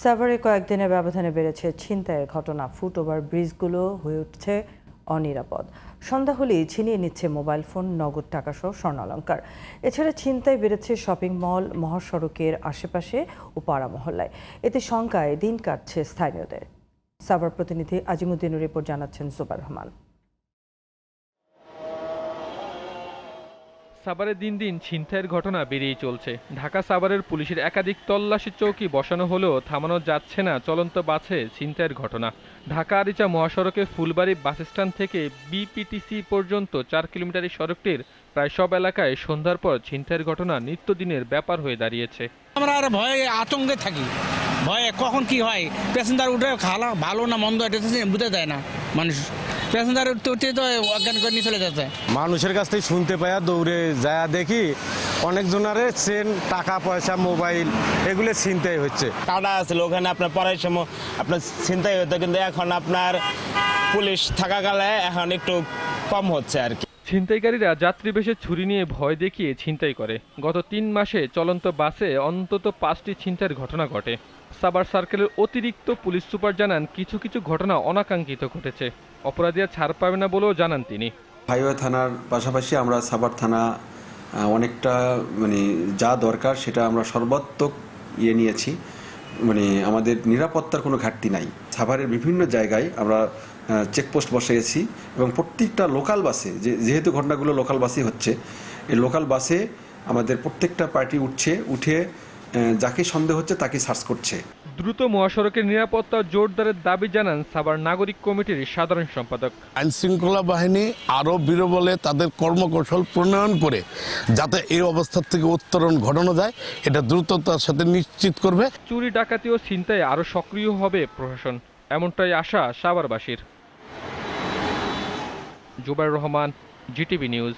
সাভারে কয়েকদিনের ব্যবধানে বেড়েছে ছিনতাইয়ের ঘটনা। ফুটওভার ব্রিজগুলো হয়ে উঠছে অনিরাপদ। সন্ধ্যা হলেই ছিনিয়ে নিচ্ছে মোবাইল ফোন, নগদ টাকাসহ স্বর্ণালংকার। এছাড়া ছিনতাই বেড়েছে শপিং মল, মহাসড়কের আশেপাশে ও পাড়া মহল্লায়। এতে শঙ্কায় দিন কাটছে স্থানীয়দের। সাভার প্রতিনিধি আজিমুদ্দিনের রিপোর্ট জানাচ্ছেন জুবার রহমান। সাভারে দিন দিন ছিনতাইয়ের ঘটনা বেড়েই চলছে। ঢাকা সাভারের পুলিশের একাধিক তল্লাশি চৌকি বসানো হলেও থামানো যাচ্ছে না চলন্ত বাসে ছিনতাইয়ের ঘটনা। ঢাকা আরিচা মহাসড়কে ফুলবাড়ি বাসস্ট্যান্ড থেকে বিপিটিসি পর্যন্ত ৪ কিলোমিটার এই সড়কটির প্রায় সব এলাকায় সন্ধ্যার পর ছিনতাইয়ের ঘটনা নিত্যদিনের ব্যাপার হয়ে দাঁড়িয়েছে। আমরা আর ভয়ে আতঙ্কে থাকি, ভয়ে কখন কি হয়, প্যাসেঞ্জার উঠে খালা ভালো না মন্দ এটা বুঝতে দেয় না মানুষ। প্যাসেঞ্জার উঠতে উঠতে তো অজ্ঞান করে নিয়ে চলে যাচ্ছে। মানুষের কাছ থেকে শুনতে পাইয়া দৌড়ে যায় দেখি অনেকজনারে চেন, টাকা পয়সা, মোবাইল এগুলো ছিনতাই হচ্ছে। কাটা আছিল ওখানে আপনার পড়ার সময় আপনার ছিনতাই হতো, কিন্তু এখন আপনার পুলিশ থাকাকালে এখন একটু কম হচ্ছে আর কি। ছিনতাইকারীরা যাত্রী বেশে ছুরি নিয়ে ভয় দেখিয়ে ছিনতাই করে। গত ৩ মাসে চলন্ত বাসে অন্তত 5টি ছিনতাইয়ের ঘটনা ঘটে। সাভার সার্কেলের অতিরিক্ত পুলিশ সুপার জানান, কিছু কিছু ঘটনা অনাকাঙ্ক্ষিত ঘটেছে। অপরাধীরা ছাড় পাবে না বলেও জানান তিনি। হাইওয়ে থানার পাশাপাশি আমরা সাভার থানা অনেকটা যা দরকার সেটা আমরা সর্বাত্মক নিয়েছি। আমাদের নিরাপত্তার কোনো ঘাটতি নাই। সাভারের বিভিন্ন জায়গায় আমরা চেকপোস্ট বসিয়েছি এবং প্রত্যেকটা লোকাল বাসে, যেহেতু ঘটনাগুলো লোকাল বাসে হচ্ছে, এই লোকাল বাসে আমাদের প্রত্যেকটা পার্টি উঠে যাকে সন্দেহ হচ্ছে তাকে সার্চ করছে। দ্রুত মহাসড়কের নিরাপত্তা জোরদারের দাবি জানান সাভার নাগরিক কমিটির সাধারণ সম্পাদক। আইনশৃঙ্খলা বাহিনী আরও বীরবলে তাদের কর্মকৌশল প্রণয়ন করে যাতে এই অবস্থা থেকে উত্তরণ ঘটানো যায়, এটা দ্রুততার সাথে নিশ্চিত করবে। চুরি, ডাকাতি ও ছিনতাই আরও সক্রিয় হবে প্রশাসন, এমনটাই আশা সাভারবাসীর। Zubair Rahman, GTV news.